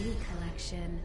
beauty collection.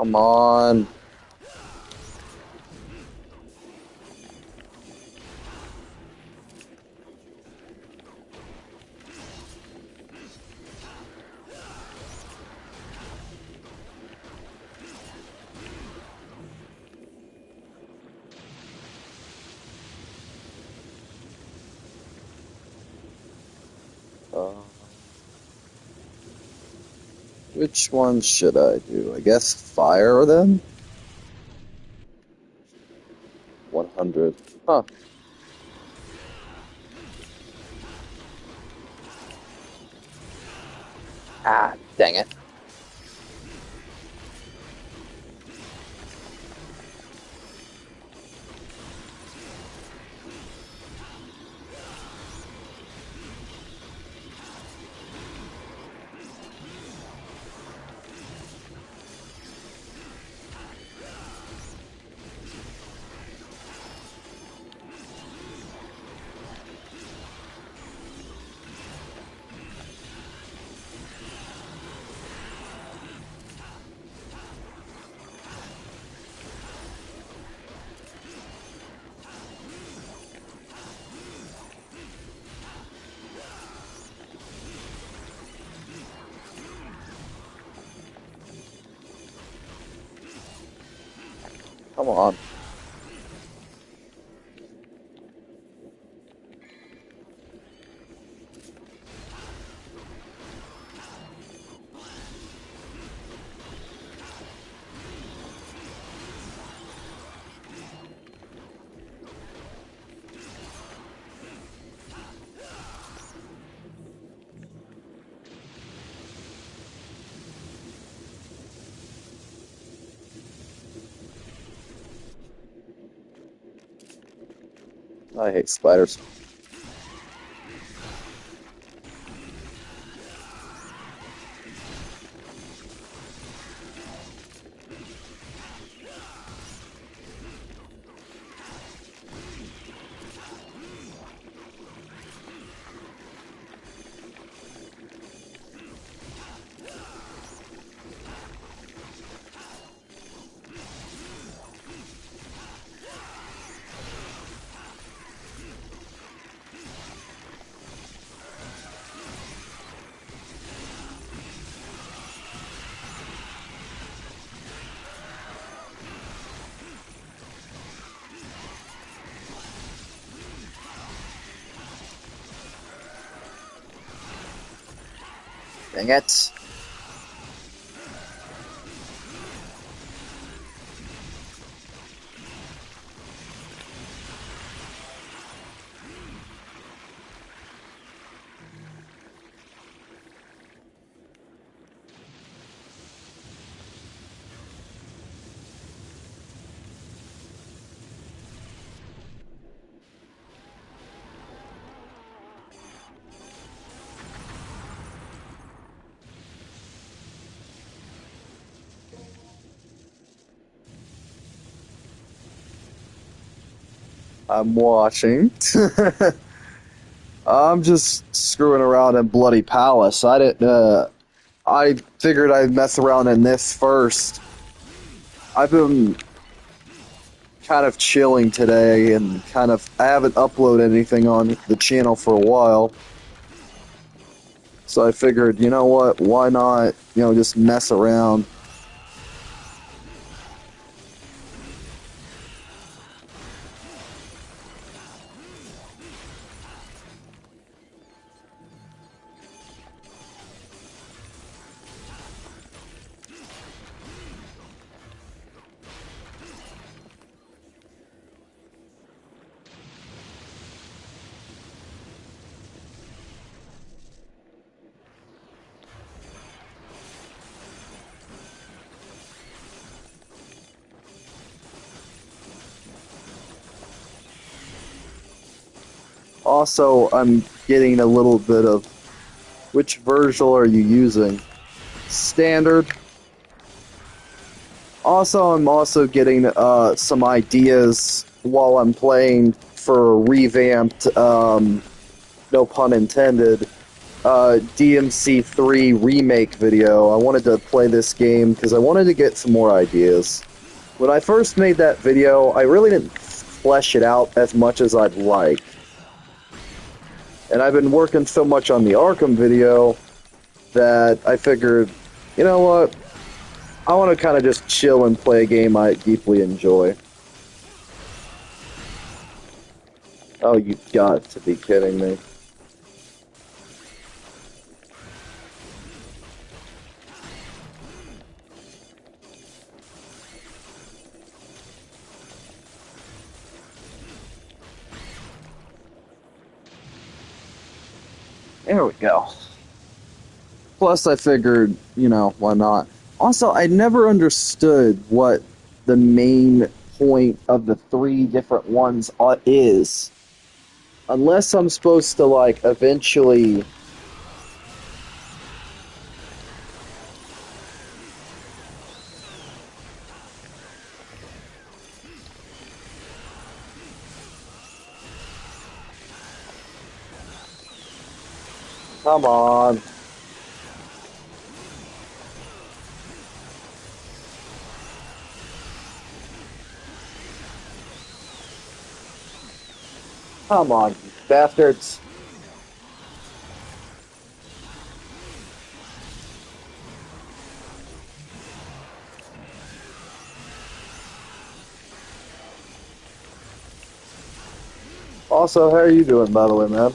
Come on. Uh, which one should I do? I guess fire then? 100. Huh. Ah, dang it. Come on. I hate spiders. Dang it. I'm watching. I'm just screwing around in Bloody Palace. I didn't. I figured I'd mess around in this first. I've been kind of chilling today, and I haven't uploaded anything on the channel for a while. So I figured, you know what? Why not? Just mess around. Also, I'm getting a little bit of which Virgil are you using? Standard. Also, I'm also getting some ideas while I'm playing for a revamped, no pun intended, DMC3 remake video. I wanted to play this game because I wanted to get some more ideas. When I first made that video, I really didn't flesh it out as much as I'd like. And I've been working so much on the Arkham video that I figured, you know what? I want to kind of just chill and play a game I deeply enjoy. Oh, you got to be kidding me. There we go. Plus, I figured, why not? Also, I never understood what the main point of the three different ones is. Unless I'm supposed to, like, eventually... Come on. Come on, you bastards. Also, how are you doing, by the way, man?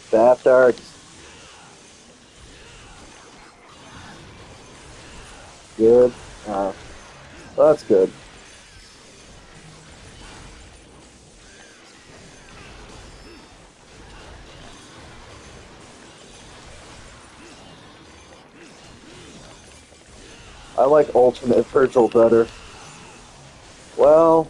Bastards. Good. Well, that's good. I like Ultimate Virgil better. Well,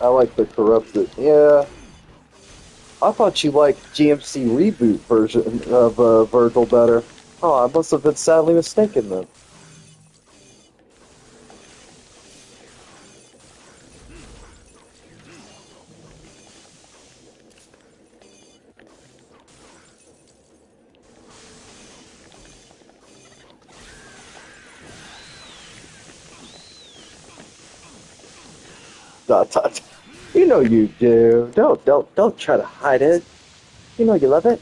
I like the corrupted. Yeah, I thought you liked GMC reboot version of Virgil better. Oh, I must have been sadly mistaken then. Dot dot. You know you do. Don't try to hide it. You know you love it.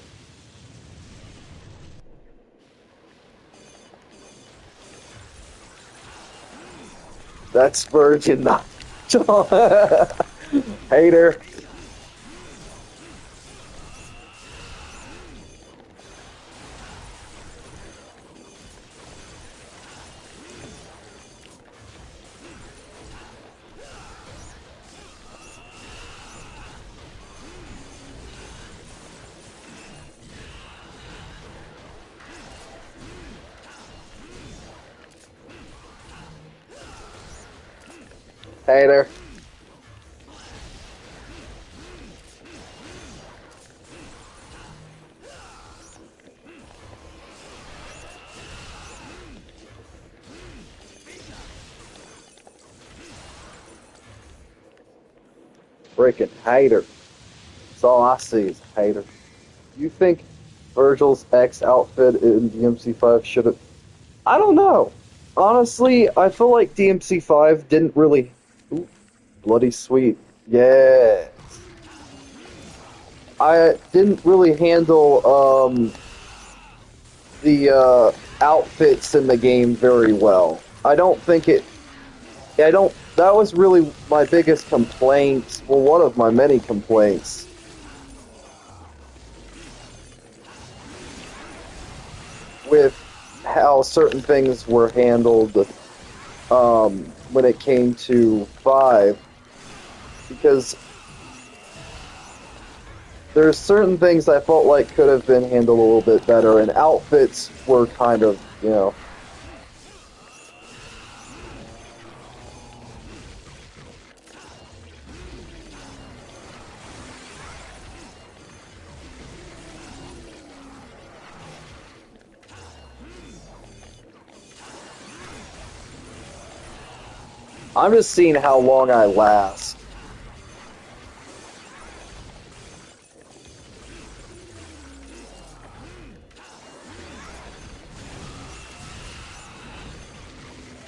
That's virgin, not hater. Hater. Freaking hater. That's all I see is hater. You think Virgil's X outfit in DMC5 should have? I don't know. Honestly, I feel like DMC5 didn't really. Ooh, bloody sweet. Yeah. I didn't really handle the outfits in the game very well. I don't think it. I don't. That was really my biggest complaint. Well, one of my many complaints with how certain things were handled when it came to 5, because there's certain things I felt like could have been handled a little bit better, and outfits were kind of, you know. I'm just seeing how long I last.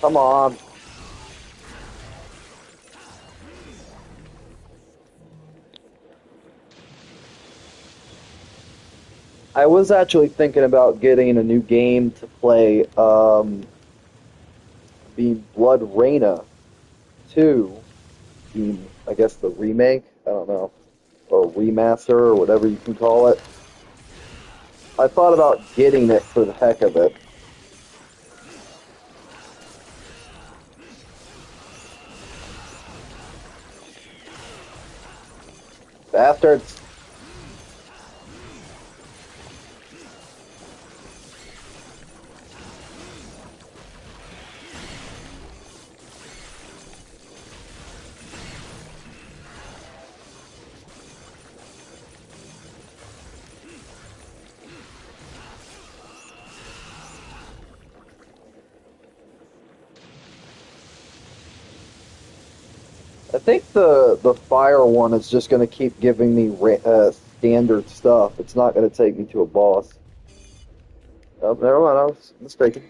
Come on. I was actually thinking about getting a new game to play, the Blood Reina 2, I guess the remake, I don't know, or remaster, or whatever you can call it. I thought about getting it for the heck of it. Bastards. I think the fire one is just going to keep giving me standard stuff. It's not going to take me to a boss. Oh, never mind, I was mistaken.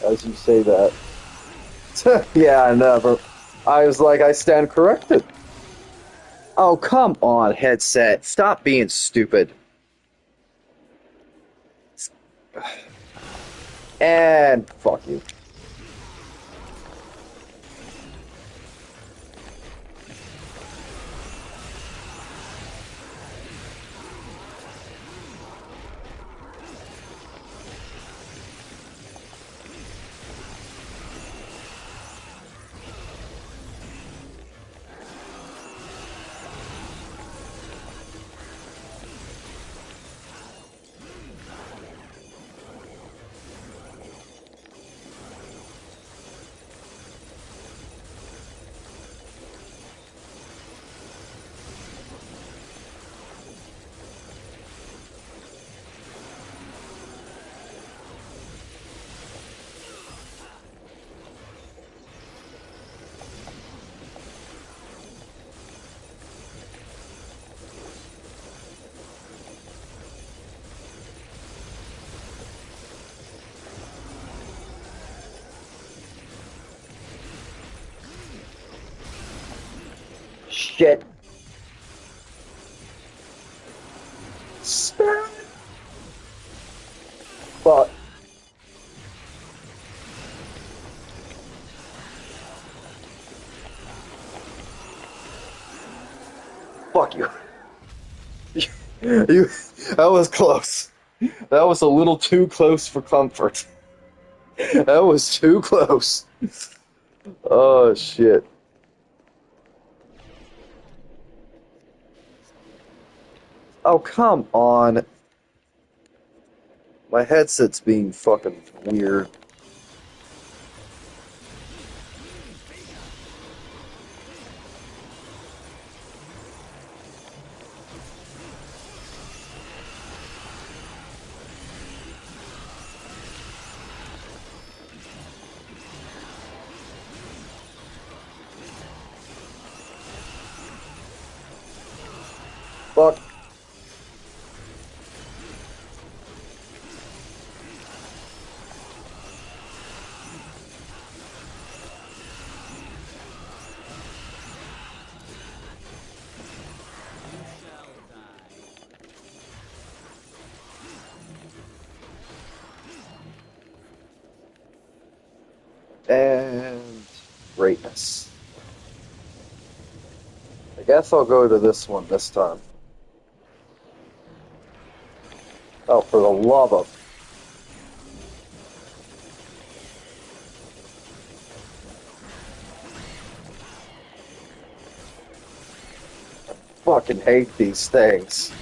As you say that. Yeah, I never. I was like, I stand corrected. Oh, come on, headset. Stop being stupid. And fuck you. Shit. Spare. Fuck. Fuck you. You. That was close. That was a little too close for comfort. That was too close. Oh shit. Oh come on. My headset's being fucking weird. Fuck. And greatness. I guess I'll go to this one this time. Oh, for the love of fucking hate these things.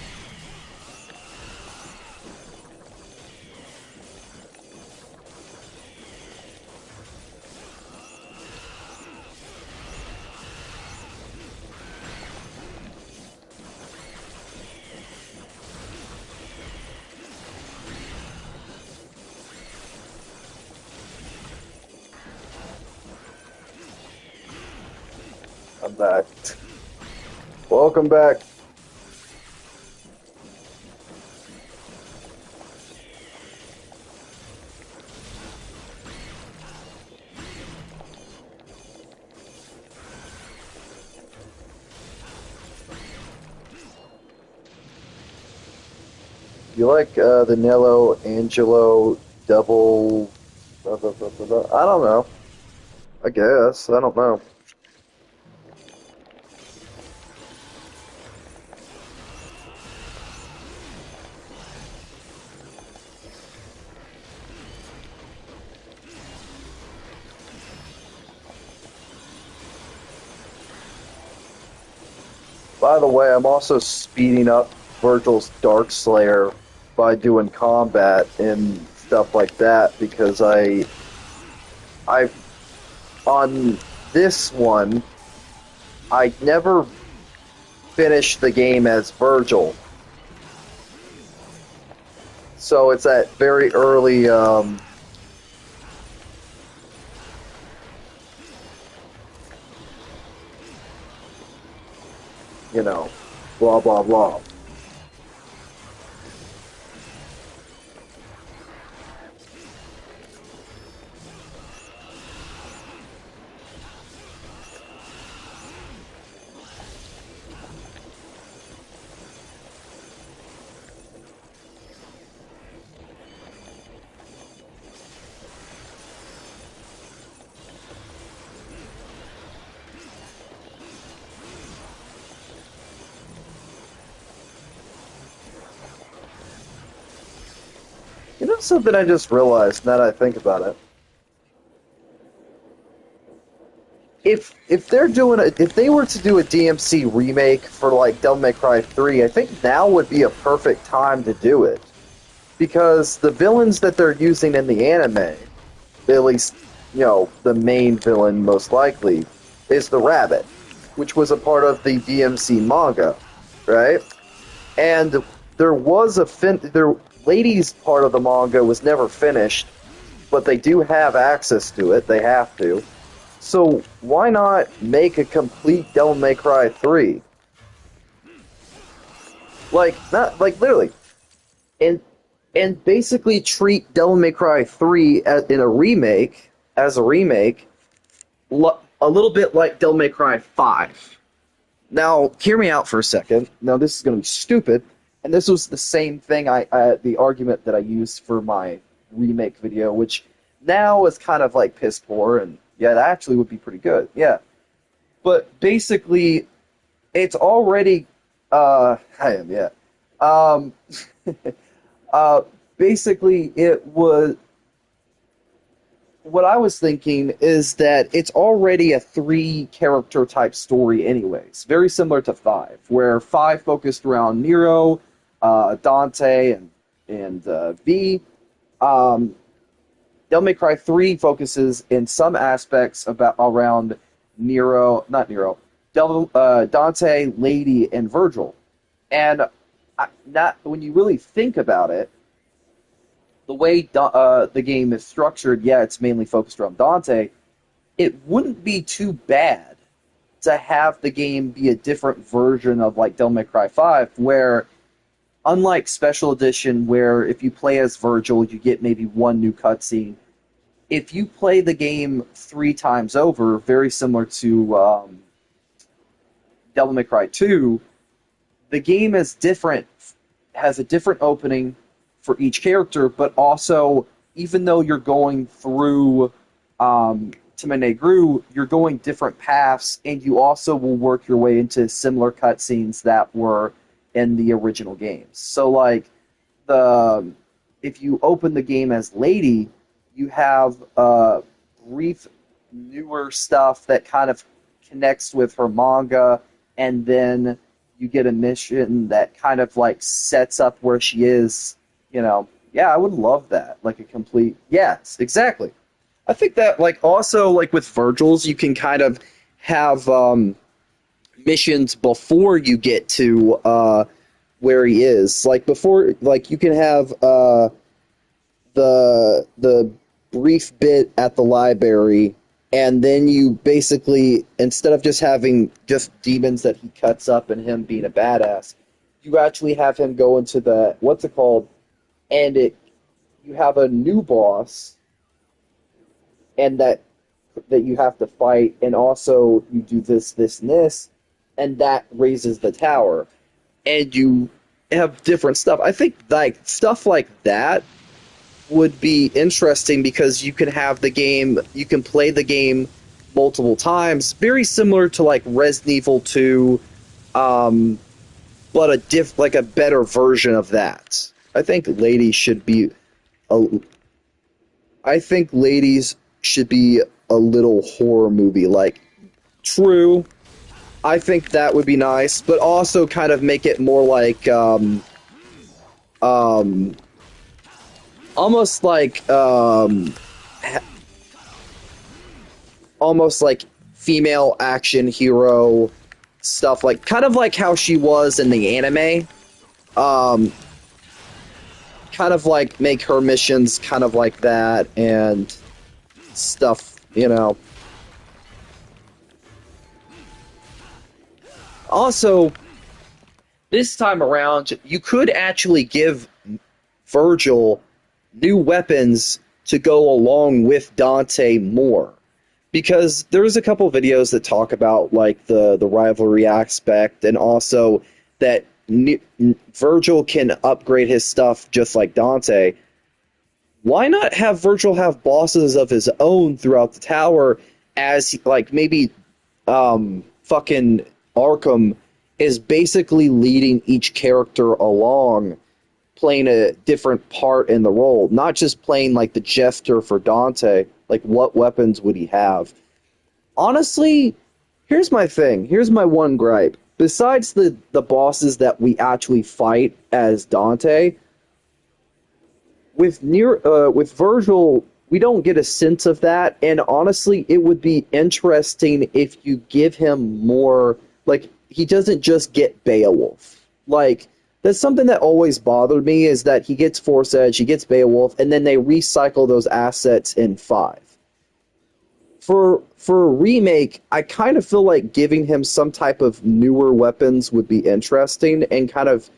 I'm back. Welcome back. You like the Nello Angelo double? Blah, blah, blah, blah, blah. I don't know. I guess. I don't know. By the way, I'm also speeding up Virgil's Dark Slayer by doing combat and stuff like that because I on this one I never finished the game as Virgil, so it's at very early. You know, blah blah blah. something I just realized now that I think about it. If they're doing if they were to do a DMC remake for like Devil May Cry 3, I think now would be a perfect time to do it. Because the villains that they're using in the anime, at least, the main villain most likely, is the rabbit, which was a part of the DMC manga, right? And there was their ladies part of the manga was never finished, but they do have access to it. They have to. So why not make a complete Devil May Cry 3? Like, not like literally, and basically treat Devil May Cry 3 in a remake as a remake, a little bit like Devil May Cry 5. Now, hear me out for a second. Now, this is going to be stupid, and this was the same thing the argument that I used for my remake video, which now is kind of like piss poor, and yeah, that actually would be pretty good. Yeah, but basically, it's already I am, yeah. Um, basically, it was. What I was thinking is that it's already a 3-character type story, anyways. Very similar to 5, where 5 focused around Nero, Dante, and V. Devil May Cry 3 focuses in some aspects around Dante, Lady, and Virgil. And when you really think about it, the way the game is structured, yeah, it's mainly focused around Dante. It wouldn't be too bad to have the game be a different version of like Devil May Cry 5, where unlike Special Edition, where if you play as Virgil, you get maybe one new cutscene. If you play the game 3 times over, very similar to Devil May Cry 2, the game is different, has a different opening for each character, but also, even though you're going through Temenegru, you're going different paths, and you also will work your way into similar cutscenes that were in the original games. So, like, if you open the game as Lady, you have brief, newer stuff that kind of connects with her manga, and then you get a mission that kind of, like, sets up where she is. Yeah, I would love that. Like a complete, yes, exactly. I think that, like, also, like, with Virgil's, you can kind of have missions before you get to where he is. Like, before, like, you can have the brief bit at the library, and then you basically, instead of just having just demons that he cuts up and him being a badass, you actually have him go into the, what's it called? And you have a new boss, and that you have to fight, and also you do this, and this, and that raises the tower, and you have different stuff. I think like stuff like that would be interesting because you can have the game, you can play the game multiple times, very similar to like Resident Evil 2, but a better version of that. I think ladies should be a little horror movie. Like, true, I think that would be nice, but also kind of make it more like almost like female action hero stuff, like kind of like how she was in the anime. Kind of like make her missions kind of like that and stuff, Also, this time around, you could actually give Virgil new weapons to go along with Dante more. Because there's a couple videos that talk about like the rivalry aspect, and also that Virgil can upgrade his stuff just like Dante. Why not have Virgil have bosses of his own throughout the tower, as like maybe fucking Arkham is basically leading each character along, playing a different part in the role, not just playing like the jester for Dante. Like, what weapons would he have? Honestly, here's my thing. Here's my one gripe. Besides the bosses that we actually fight as Dante, with Virgil, we don't get a sense of that. And honestly, it would be interesting if you give him more. Like, he doesn't just get Beowulf. Like, that's something that always bothered me, is that he gets Force Edge, he gets Beowulf, and then they recycle those assets in 5. For a remake, I kind of feel like giving him some type of newer weapons would be interesting, and kind of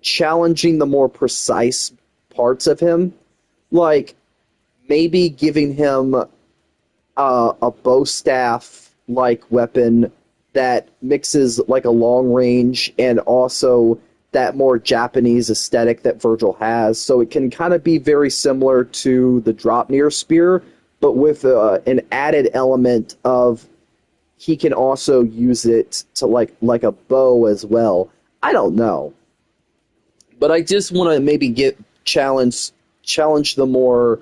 challenging the more precise parts of him. Like, maybe giving him a bow staff like weapon that mixes like a long range and also that more Japanese aesthetic that Virgil has, so it can kind of be very similar to the Draupnir spear, but with an added element of he can also use it to like a bow as well. I don't know, but I just want to maybe get challenge the more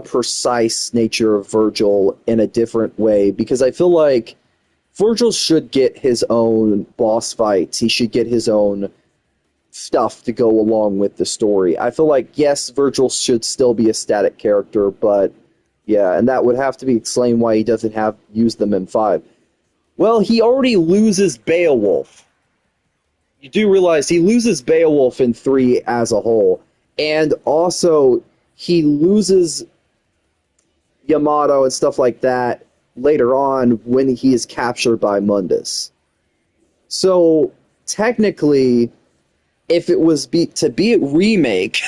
precise nature of Virgil in a different way, because I feel like Virgil should get his own boss fights. He should get his own stuff to go along with the story. I feel like, yes, Virgil should still be a static character, but yeah, and that would have to be explained why he doesn't have use them in 5. Well, he already loses Beowulf. You do realize he loses Beowulf in 3 as a whole, and also he loses Yamato and stuff like that later on when he is captured by Mundus. So technically, if it was to be a remake,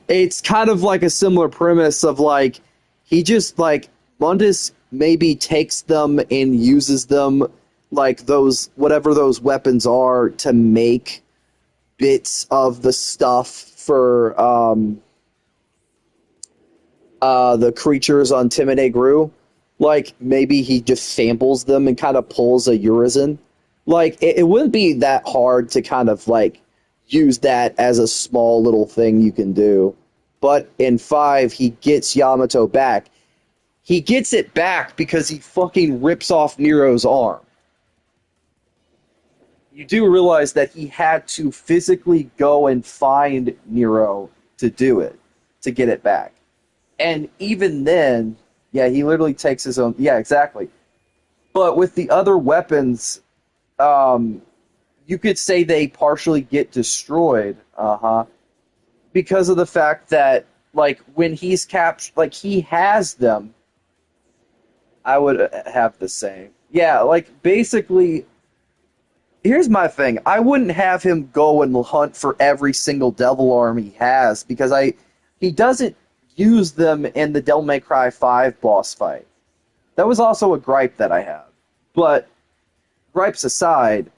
it's kind of like a similar premise of like, he just like, Mundus maybe takes them and uses them, like those, whatever those weapons are, to make bits of the stuff for the creatures on Timine Gru. Like, maybe he just samples them and kind of pulls a Urizen. Like, it wouldn't be that hard to kind of, like, use that as a small little thing you can do. But in 5, he gets Yamato back. He gets it back because he fucking rips off Nero's arm. You do realize that he had to physically go and find Nero to do it, to get it back. And even then, yeah, he literally takes his own... Yeah, exactly. But with the other weapons, you could say they partially get destroyed, because of the fact that, like, when he's captured... Like, he has them. I would have the same. Yeah, like, basically... Here's my thing. I wouldn't have him go and hunt for every single devil arm he has, because he doesn't use them in the Devil May Cry 5 boss fight. That was also a gripe that I have. But, gripes aside,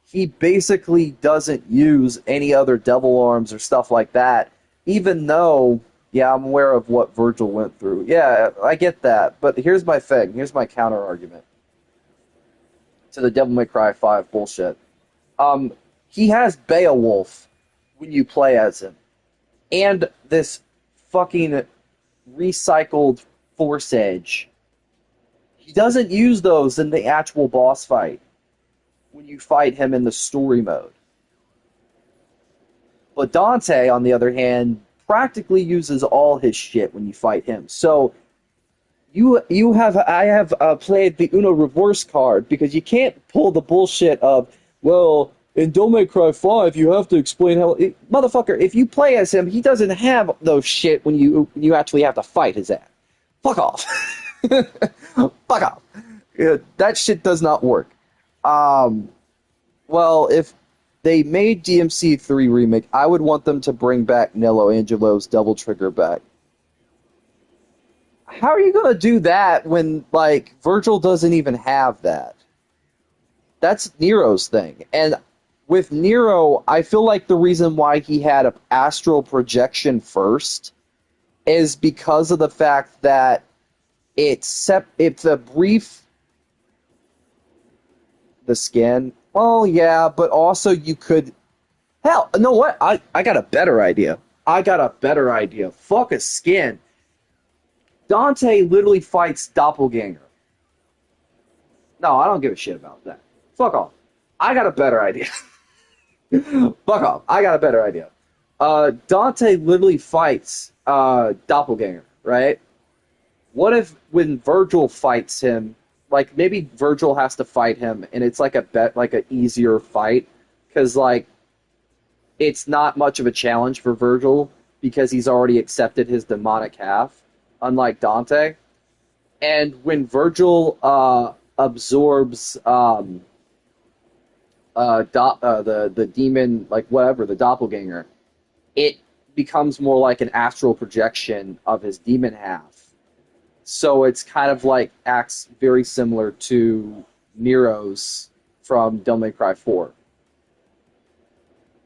he basically doesn't use any other devil arms or stuff like that, even though, yeah, I'm aware of what Virgil went through. Yeah, I get that, but here's my thing. Here's my counter-argument to the Devil May Cry 5 bullshit. He has Beowulf when you play as him, and this fucking recycled Force Edge. He doesn't use those in the actual boss fight when you fight him in the story mode. But Dante, on the other hand, practically uses all his shit when you fight him. So I have played the Uno Reverse card, because you can't pull the bullshit of, well, in Devil May Cry 5, you have to explain how... Motherfucker, if you play as him, he doesn't have those shit when you actually have to fight his ass. Fuck off. Fuck off. Yeah, that shit does not work. Well, if they made DMC3 Remake, I would want them to bring back Nello Angelo's Double Trigger back. How are you going to do that when, like, Virgil doesn't even have that? That's Nero's thing. And with Nero, I feel like the reason why he had an astral projection first is because of the fact that it's a brief... The skin? Well, yeah, but also you could Hell, no, what? I got a better idea. I got a better idea. Fuck a skin. Dante literally fights Doppelganger. No, I don't give a shit about that. Fuck off. I got a better idea. Fuck off. I got a better idea. Dante literally fights Doppelganger, right? What if when Virgil fights him, like maybe Virgil has to fight him, and it's like a bet, like an easier fight, because like it's not much of a challenge for Virgil because he's already accepted his demonic half, unlike Dante. And when Virgil absorbs the demon, like whatever, the doppelganger, it becomes more like an astral projection of his demon half. So it's kind of like acts very similar to Nero's from Devil May Cry 4.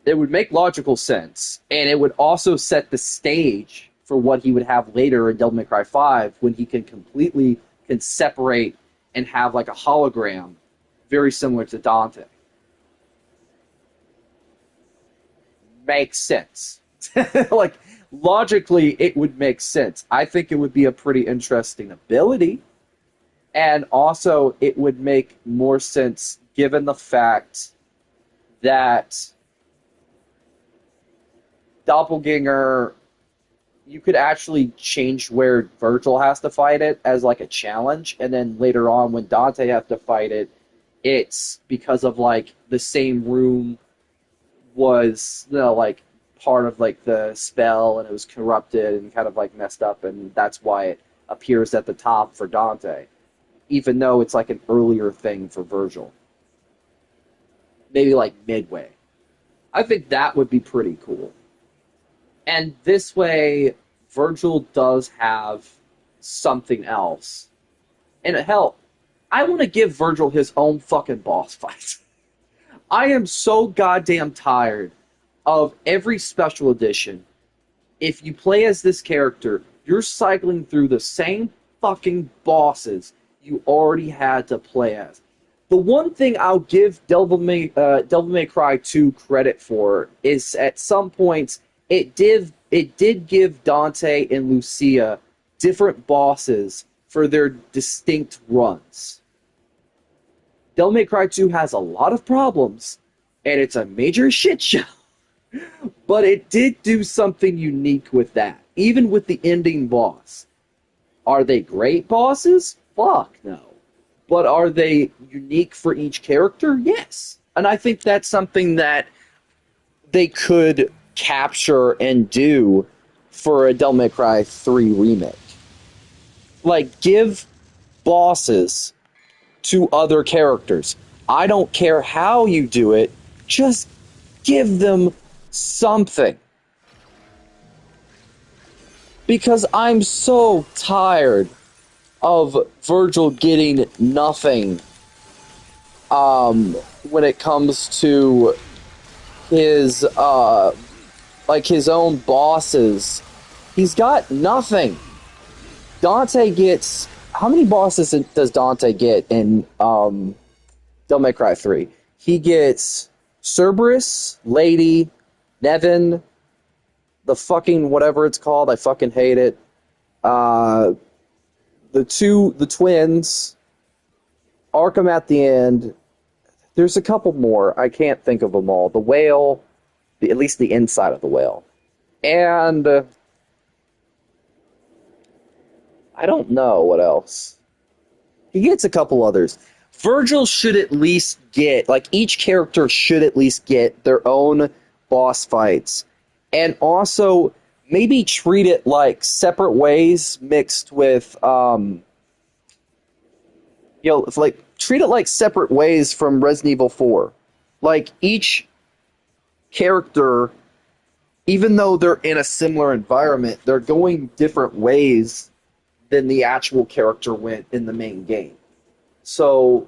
It would make logical sense, and it would also set the stage for what he would have later in Devil May Cry 5 when he can separate and have like a hologram very similar to Dante. Makes sense. Like, logically, it would make sense. I think it would be a pretty interesting ability. And also, it would make more sense given the fact that Doppelganger, you could actually change where Virgil has to fight it as like a challenge, and then later on when Dante has to fight it, it's because of like the same room was, you know, like part of like the spell, and it was corrupted and kind of like messed up, and that's why it appears at the top for Dante, even though it's like an earlier thing for Virgil. Maybe like midway. I think that would be pretty cool. And this way, Virgil does have something else. And hell, I want to give Virgil his own fucking boss fight. I am so goddamn tired of every special edition. If you play as this character, you're cycling through the same fucking bosses you already had to play as. The one thing I'll give Devil May Cry 2 credit for is at some points it did give Dante and Lucia different bosses for their distinct runs. Devil May Cry 2 has a lot of problems, and it's a major shit show. But it did do something unique with that, even with the ending boss. Are they great bosses? Fuck no. But are they unique for each character? Yes. And I think that's something that they could capture and do for a Devil May Cry 3 remake. Like, give bosses to other characters. I don't care how you do it, just give them something. Because I'm so tired of Virgil getting nothing when it comes to his his own bosses. He's got nothing. Dante gets... How many bosses does Dante get in Devil May Cry 3? He gets Cerberus, Lady, Nevin, the fucking whatever it's called. I fucking hate it. The twins, Arkham at the end. There's a couple more. I can't think of them all. The whale, at least the inside of the whale. And I don't know what else. He gets a couple others. Virgil should at least get, like, each character should at least get their own boss fights. And also, maybe treat it like separate ways mixed with, treat it like separate ways from Resident Evil 4. Like, each character, even though they're in a similar environment, they're going different ways than the actual character went in the main game. So,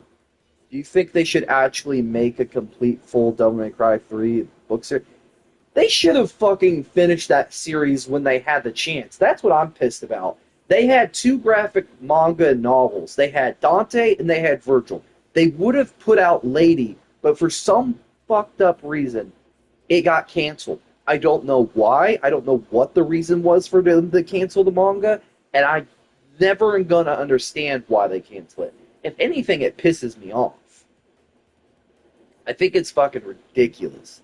do you think they should actually make a complete full Devil May Cry 3 book series? They should have fucking finished that series when they had the chance. That's what I'm pissed about. They had 2 graphic manga novels. They had Dante and they had Virgil. They would have put out Lady, but for some fucked up reason, it got canceled. I don't know why. I don't know what the reason was for them to cancel the manga, and I never am gonna understand why they cancel it. If anything, it pisses me off. I think it's fucking ridiculous.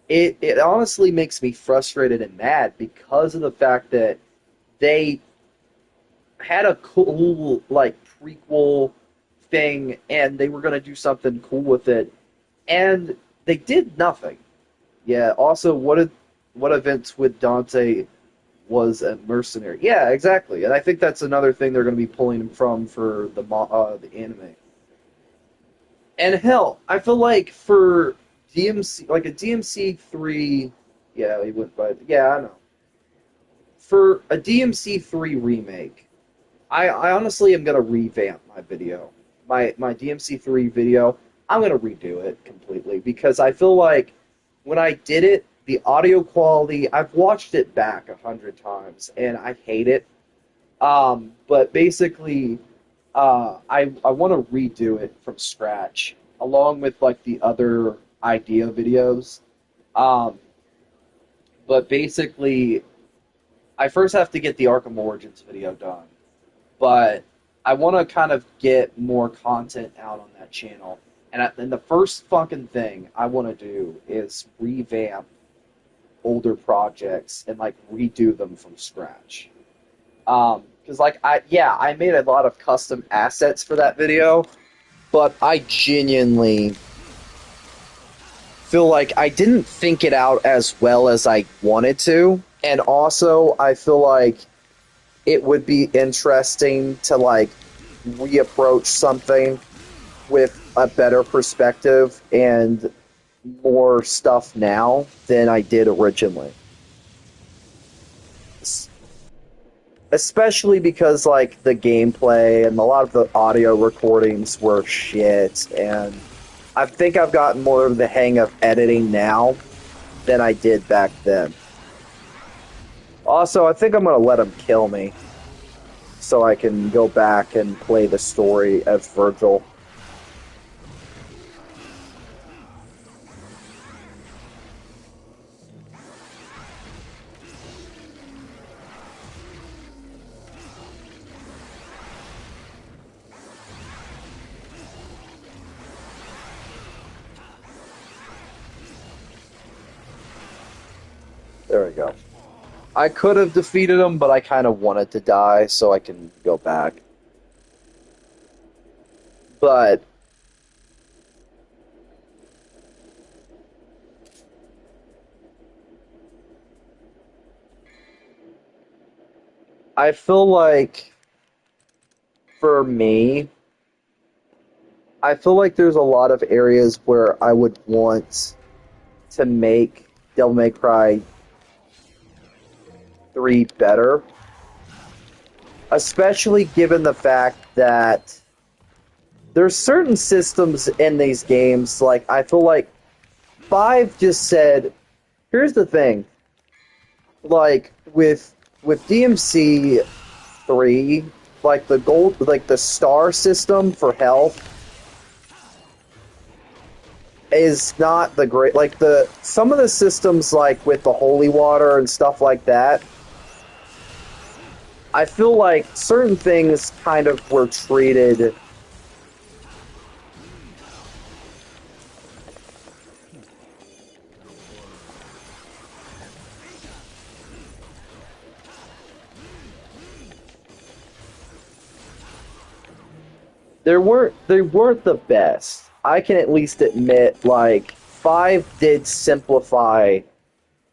It honestly makes me frustrated and mad because of the fact that they had a cool like prequel thing and they were gonna do something cool with it, and they did nothing. Yeah. Also, what events with Dante was a mercenary? Yeah, exactly. And I think that's another thing they're going to be pulling him from for the anime. And hell, I feel like for DMC, like a DMC 3, yeah, he went by. Yeah, I know. For a DMC 3 remake, I honestly am going to revamp my video, my DMC 3 video. I'm going to redo it completely because I feel like when I did it, the audio quality, I've watched it back 100 times and I hate it. But basically, I want to redo it from scratch along with like the other idea videos. Um, but basically, I first have to get the Arkham Origins video done. But I want to kind of get more content out on that channel. And the first fucking thing I want to do is revamp older projects and like redo them from scratch. Because like I made a lot of custom assets for that video, but I genuinely feel like I didn't think it out as well as I wanted to, and also I feel like it would be interesting to like reapproach something with a better perspective and more stuff now than I did originally. Especially because like the gameplay and a lot of the audio recordings were shit, and I think I've gotten more of the hang of editing now than I did back then. Also, I think I'm gonna let him kill me so I can go back and play the story as Virgil. There we go. I could have defeated him, but I kind of wanted to die so I can go back. But I feel like for me, I feel like there's a lot of areas where I would want to make Devil May Cry 3 better, especially given the fact that there's certain systems in these games, like, I feel like 5 just said, here's the thing, like, with DMC 3, like, the gold, like, the star system for health is not the great, like, some of the systems, like, with the holy water and stuff like that, I feel like certain things kind of were treated. They weren't the best. I can at least admit, like, 5 did simplify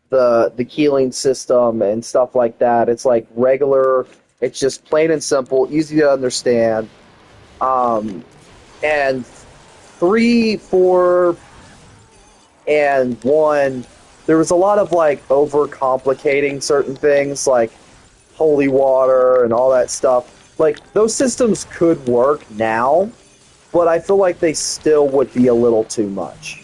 the healing system and stuff like that. It's like regular, it's just plain and simple, easy to understand. Um, and 3, 4, and 1, there was a lot of like overcomplicating certain things, like holy water and all that stuff. Like those systems could work now, but I feel like they still would be a little too much.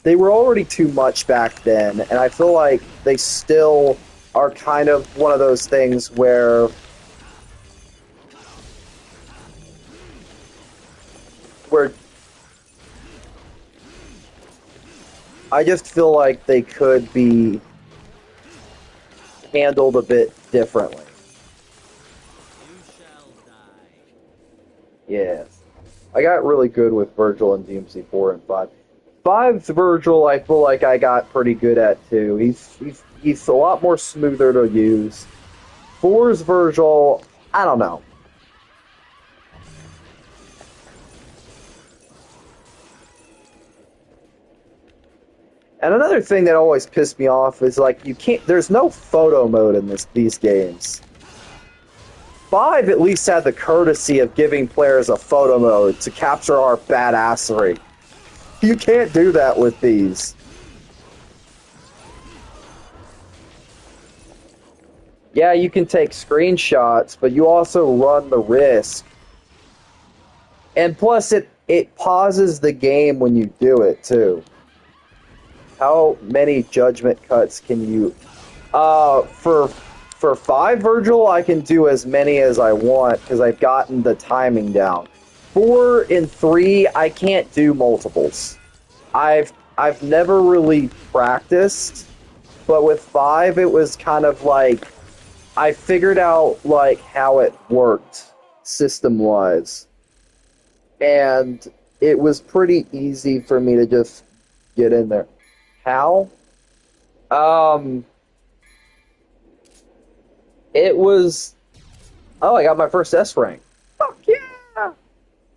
They were already too much back then, and I feel like they still are kind of one of those things where I just feel like they could be handled a bit differently. Yes. I got really good with Virgil in DMC 4 and 5. Five's Virgil, I feel like I got pretty good at too. He's a lot more smoother to use. Four's Virgil, I don't know. And another thing that always pissed me off is like you can't. There's no photo mode in these games. Five at least had the courtesy of giving players a photo mode to capture our badassery. You can't do that with these. Yeah, you can take screenshots, but you also run the risk. And plus, it pauses the game when you do it too. How many judgment cuts can you? For five Virgil, I can do as many as I want because I've gotten the timing down. 4 and 3, I can't do multiples. I've never really practiced, but with 5, it was kind of like I figured out like how it worked system wise, and it was pretty easy for me to just get in there. How? Um, it was. Oh, I got my first S rank. Fuck yeah!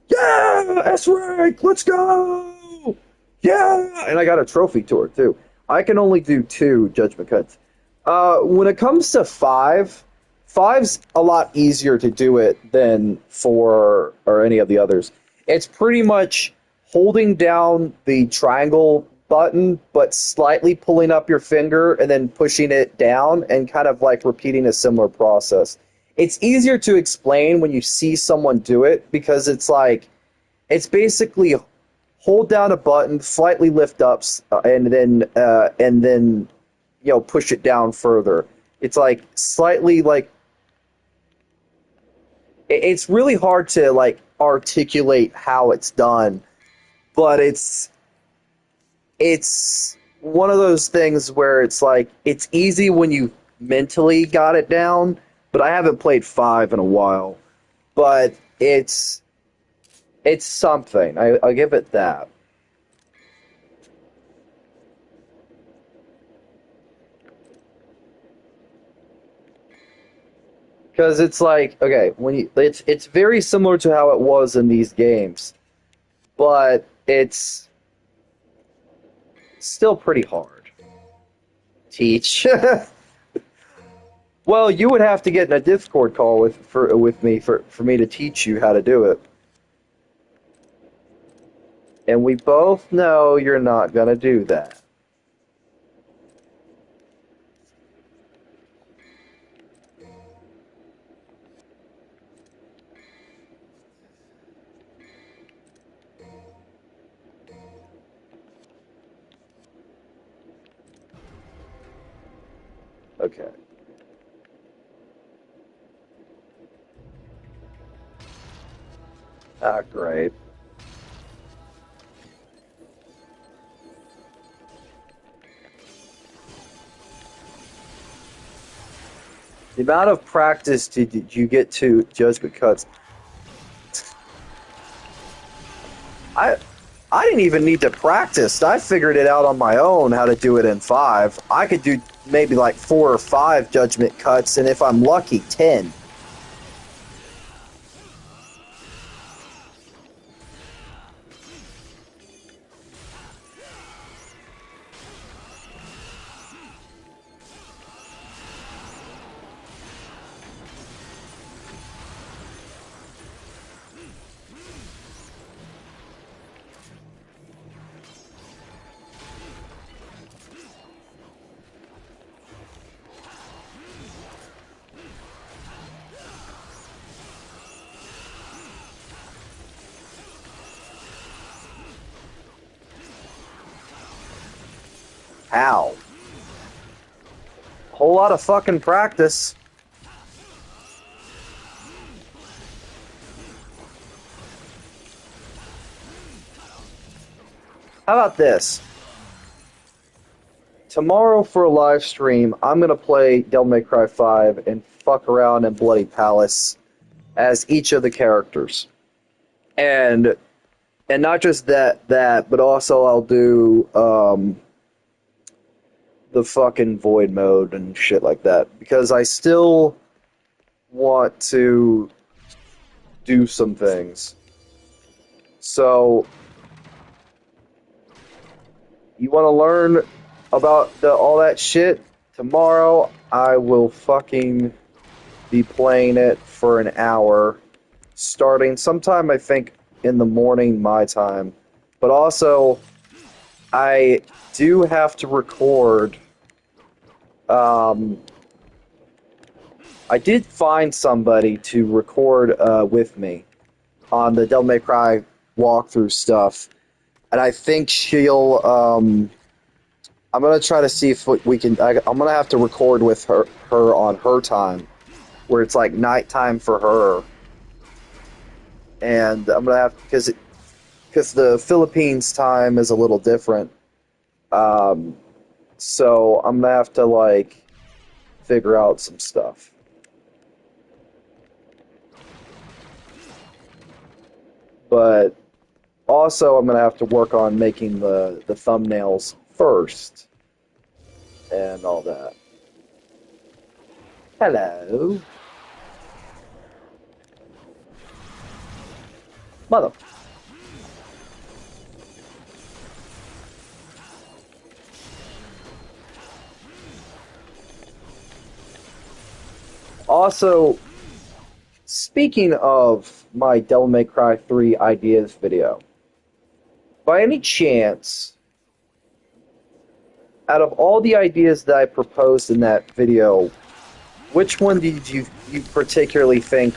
Yeah, S rank. Let's go! Yeah, and I got a trophy tour too. I can only do 2 judgment cuts. When it comes to 5, five's a lot easier to do it than 4 or any of the others. It's pretty much holding down the triangle button, but slightly pulling up your finger and then pushing it down and kind of like repeating a similar process. It's easier to explain when you see someone do it because it's like, it's basically hold down a button, slightly lift up, and then push it down further. It's like slightly like it's really hard to like articulate how it's done, but it's one of those things where it's like it's easy when you mentally got it down, but I haven't played 5 in a while. But it's something. I'll give it that. Because it's like, okay, it's very similar to how it was in these games, but it's still pretty hard. Teach. Well, you would have to get in a Discord call with me for me to teach you how to do it. And we both know you're not gonna do that. Okay. Ah, great. The amount of practice did you get to judgment cuts? I I didn't even need to practice. I figured it out on my own how to do it in 5. I could do maybe like 4 or 5 judgment cuts, and if I'm lucky, 10. How? Whole lot of fucking practice. How about this? tomorrow for a live stream, I'm gonna play Devil May Cry 5 and fuck around in Bloody Palace as each of the characters. And not just that, but also I'll do the fucking void mode and shit like that because I still want to do some things. So you want to learn about all that shit? Tomorrow I will fucking be playing it for an hour, starting sometime I think in the morning my time. But also, I do have to record. Um, I did find somebody to record with me on the Devil May Cry walkthrough stuff, and I think she'll. I'm gonna try to see if we can. I'm gonna have to record with her on her time, where it's like nighttime for her, and I'm gonna have because the Philippines time is a little different. Um, so I'm gonna have to like figure out some stuff. But also, I'm gonna have to work on making the thumbnails first and all that. Hello, mother. Also, speaking of my Devil May Cry 3 ideas video, by any chance, out of all the ideas that I proposed in that video, which one did you particularly think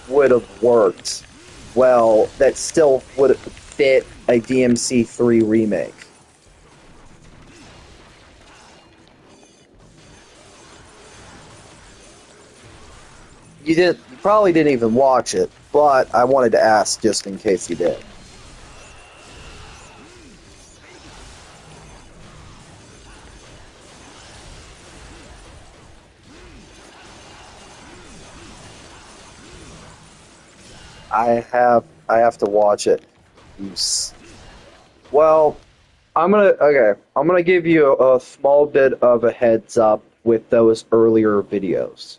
would have worked well that still would fit a DMC3 remake? You probably didn't even watch it, but I wanted to ask just in case you did. I have to watch it. Well, I'm gonna give you a small bit of a heads up with those earlier videos.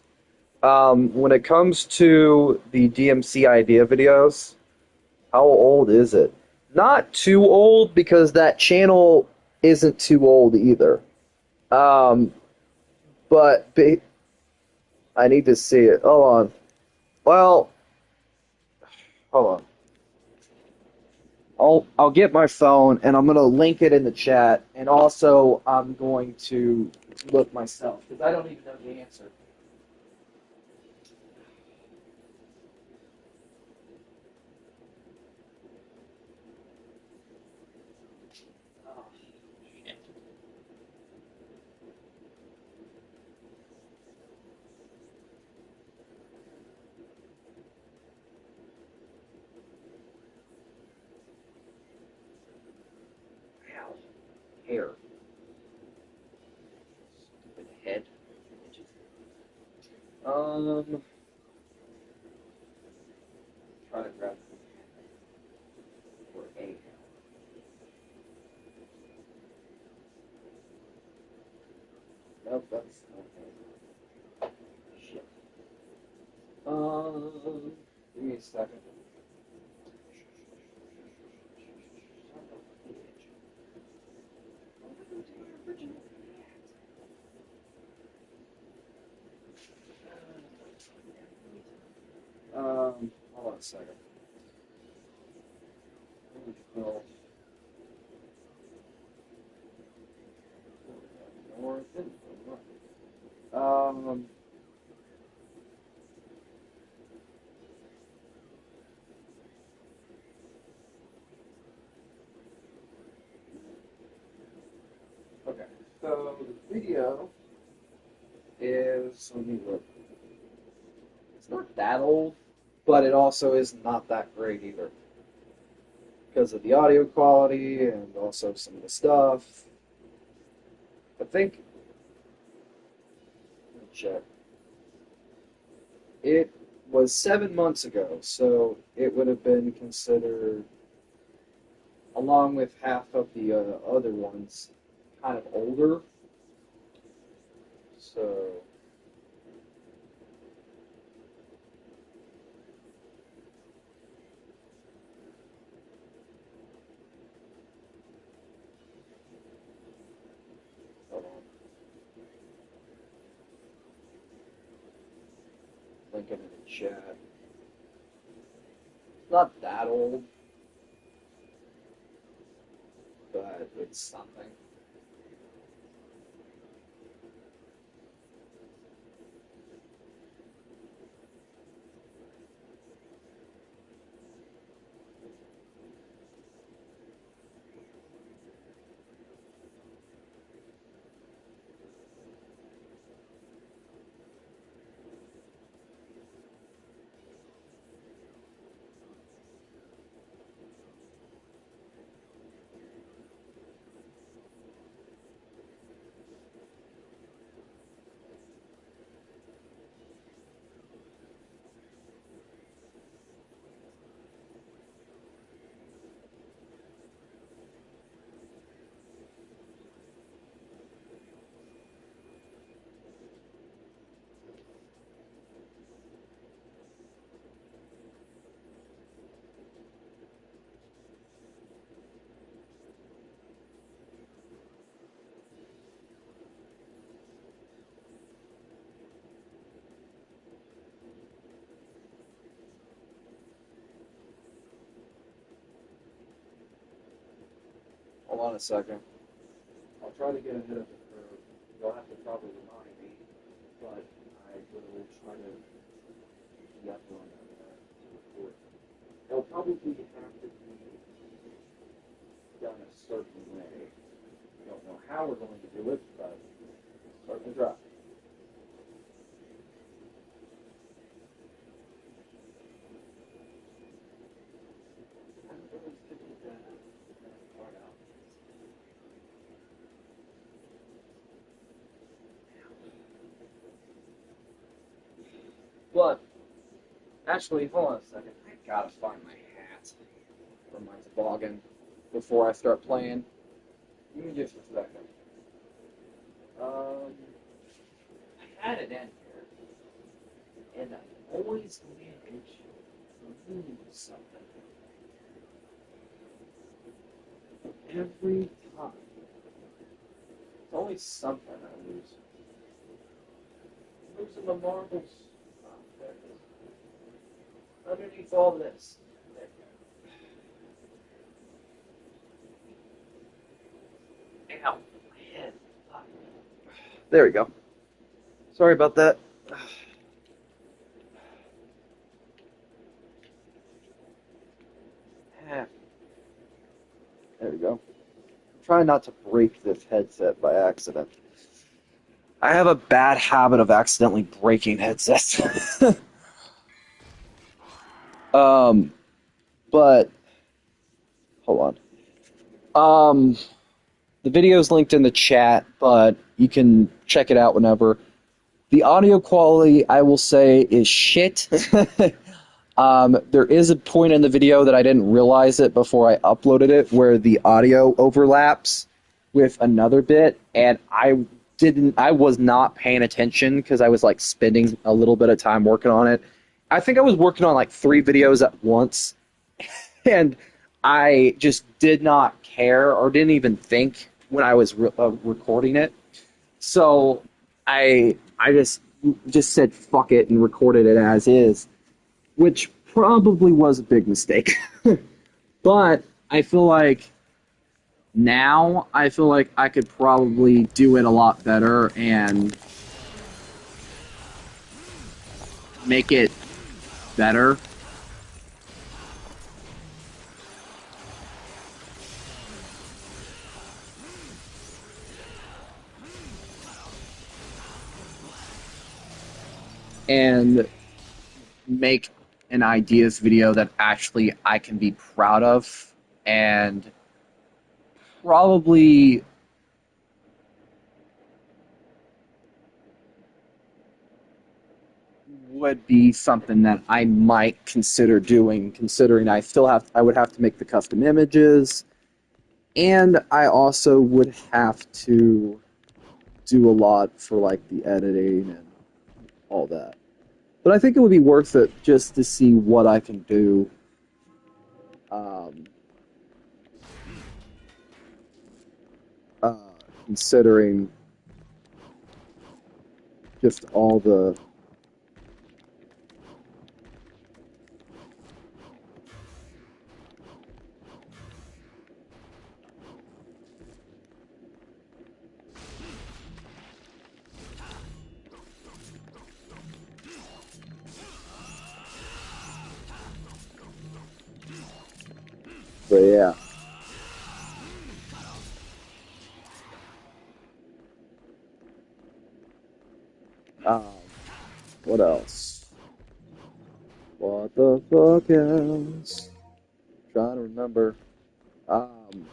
When it comes to the DMC idea videos, how old is it? Not too old because that channel isn't too old either. Um, but I need to see it. Hold on. Well, hold on. I'll get my phone and I'm gonna link it in the chat, and also I'm going to look myself because I don't even know the answer. Oh, shit. Ow. Hair. Stupid head. Try to grab for a. Nope, that's okay. Shit. Give me a second. Hold on a second. Well, um, okay. So the video is, let me look. It's not that old, but it also is not that great either because of the audio quality and also some of the stuff. I think, let me check. It was 7 months ago, so it would have been considered, along with half of the other ones, kind of older. So, hold on, link it in the chat. It's not that old, but it's something. Hold on a second. I'll try to get ahead of the curve. You'll have to probably remind me, but I will try to be up on that report. It'll probably have to be done a certain way. I don't know how we're going to do it, but start to drop. But actually, hold on a second. I gotta find my hat for my toboggan before I start playing. Give me just a second. I had it in here, and I always manage to lose something every time. It's always something I lose. Losing my marbles. Oh, there it is. Underneath all this. There we go. Ow, my head. There we go. Sorry about that. There we go. I'm trying not to break this headset by accident. I have a bad habit of accidentally breaking headsets. um, but hold on. The video's linked in the chat, but you can check it out whenever. The audio quality, I will say, is shit. There is a point in the video that I didn't realize it before I uploaded it, where the audio overlaps with another bit, and I was not paying attention because I was like spending a little bit of time working on it. I think I was working on like 3 videos at once, and I just did not care or didn't even think when I was recording it. So I just said fuck it and recorded it as is, which probably was a big mistake. But I feel like now I feel like I could probably do it a lot better and make it better. And make an ideas video that actually I can be proud of and probably would be something that I might consider doing, considering I would have to make the custom images, and I also would have to do a lot for like the editing and all that. But I think it would be worth it just to see what I can do. Um, Considering just all the but yeah. Um, what else? What the fuck else? Trying to remember. Um,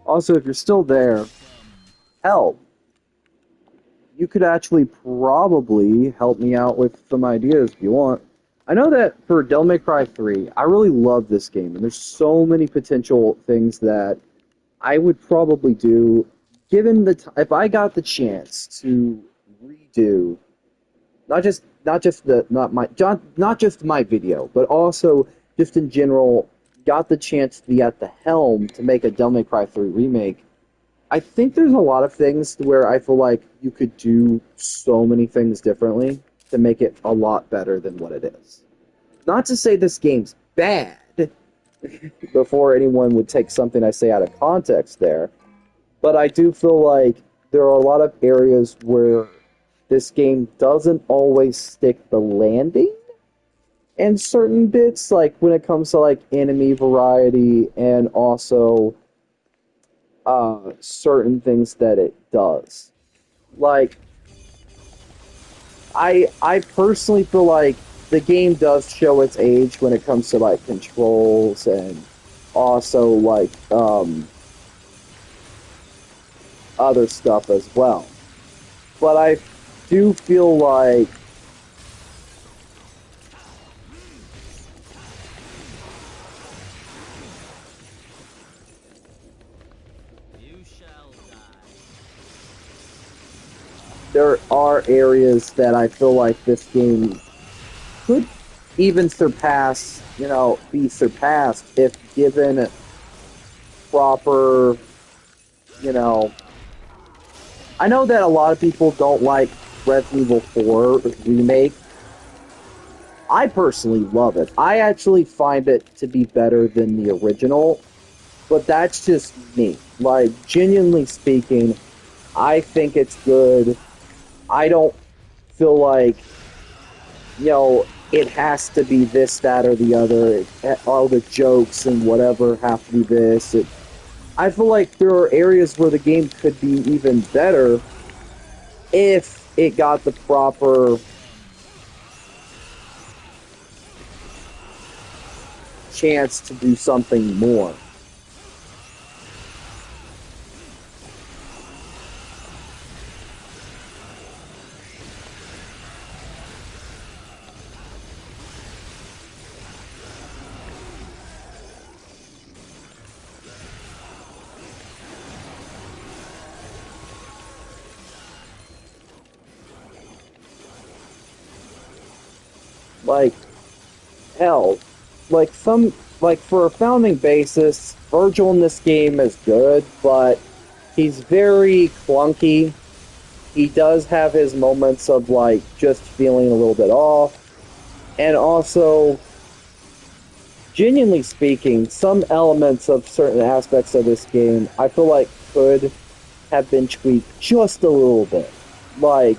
Also, if you're still there, hell, you could actually probably help me out with some ideas if you want. I know that for Devil May Cry 3, I really love this game, and there's so many potential things that I would probably do, given if I got the chance to redo not just my video, but also just in general, got the chance to be at the helm to make a Devil May Cry 3 remake. I think there's a lot of things where I feel like you could do so many things differently to make it a lot better than what it is. Not to say this game's bad, before anyone would take something I say out of context there, but I do feel like there are a lot of areas where this game doesn't always stick the landing in certain bits, like when it comes to like enemy variety and also certain things that it does. Like, I personally feel like the game does show its age when it comes to like controls and also like other stuff as well. But I do feel like there are areas that I feel like this game could even surpass, be surpassed if given proper, you know. I know that a lot of people don't like Resident Evil 4 Remake. I personally love it. I actually find it to be better than the original, but that's just me. Like, genuinely speaking, I think it's good. I don't feel like, it has to be this, that, or the other. All the jokes and whatever have to be this. I feel like there are areas where the game could be even better if it got the proper chance to do something more. Like, hell, for a founding basis, Virgil in this game is good, but he's very clunky. He does have his moments of, like, just feeling a little bit off. And also, genuinely speaking, some elements of certain aspects of this game I feel like could have been tweaked just a little bit. Like,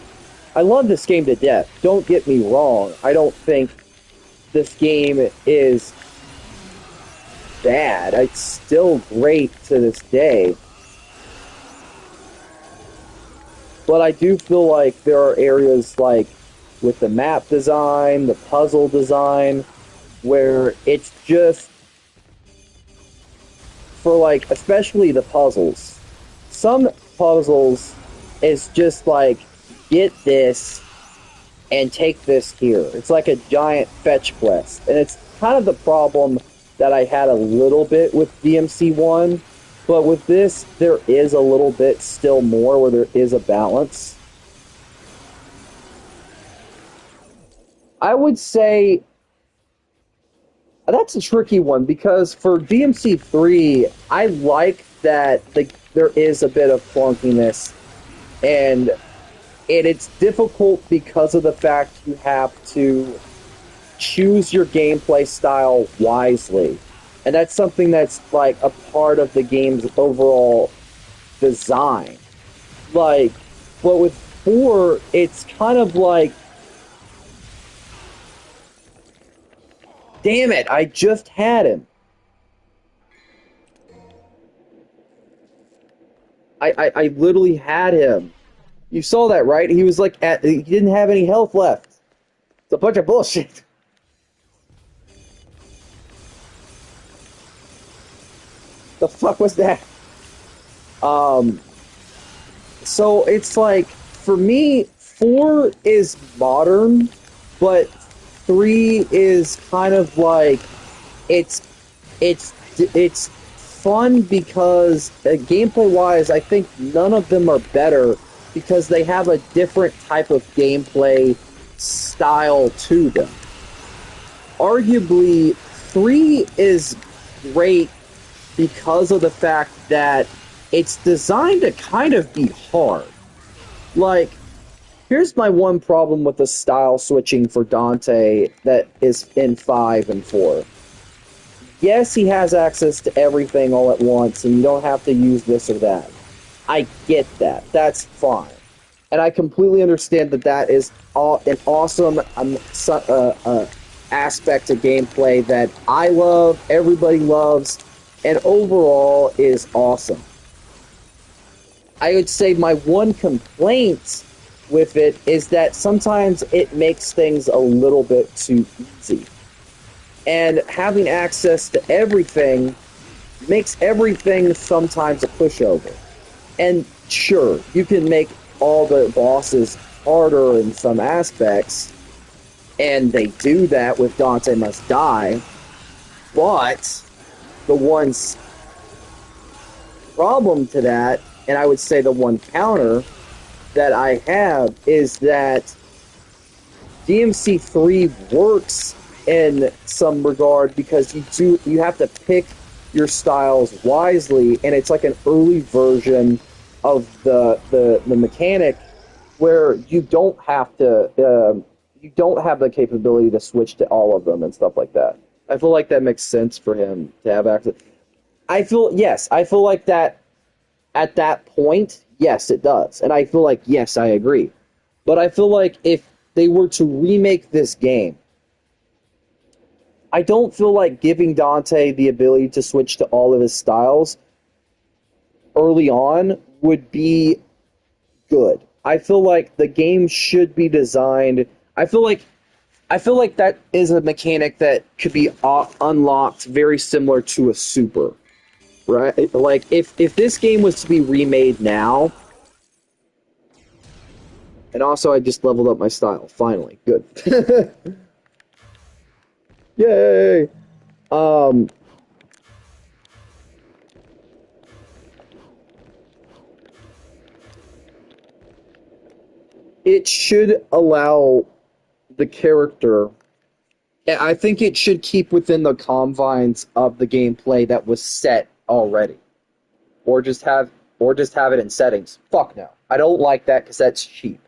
I love this game to death. Don't get me wrong. I don't think this game is bad. It's still great to this day. But I do feel like there are areas like with the map design, the puzzle design, where it's just for like, especially the puzzles. Some puzzles is just like, get this and take this here. It's like a giant fetch quest. And it's kind of the problem that I had a little bit with DMC1. But with this, there is a little bit still more where there is a balance. I would say that's a tricky one because for DMC3, I like that there is a bit of clunkiness, and it's difficult because of the fact you have to choose your gameplay style wisely. And that's something that's like a part of the game's overall design. Like, but with 4, it's kind of like, damn it, I just had him. I literally had him. You saw that, right? He was like, he didn't have any health left. It's a bunch of bullshit. The fuck was that? So it's like, for me, 4 is modern, but 3 is kind of like, it's it's fun because gameplay wise, I think none of them are better because they have a different type of gameplay style to them. Arguably, 3 is great because of the fact that it's designed to kind of be hard. Like, here's my one problem with the style switching for Dante that is in 5 and 4. Yes, he has access to everything all at once, and you don't have to use this or that. I get that. That's fine. And I completely understand that that is an awesome aspect of gameplay that I love, everybody loves, and overall is awesome. I would say my one complaint with it is that sometimes it makes things a little bit too easy. And having access to everything makes everything sometimes a pushover. And sure, you can make all the bosses harder in some aspects, and they do that with Dante Must Die, but the one problem to that, and I would say the one counter that I have, is that DMC3 works in some regard because you have to pick your styles wisely, and it's like an early version of the mechanic where you don't have to you don't have the capability to switch to all of them and stuff like that. I feel like that makes sense for him to have access. I feel like that at that point, yes, it does. And I feel like, yes, I agree. But I feel like if they were to remake this game, I don't feel like giving Dante the ability to switch to all of his styles early on would be good. I feel like the game should be designed. I feel like that is a mechanic that could be unlocked very similar to a super, right? Like if this game was to be remade now, and also I just leveled up my style finally. Good. Yay. Um it should allow the character. I think it should keep within the confines of the gameplay that was set already, or just have it in settings. Fuck no, I don't like that because that's cheap.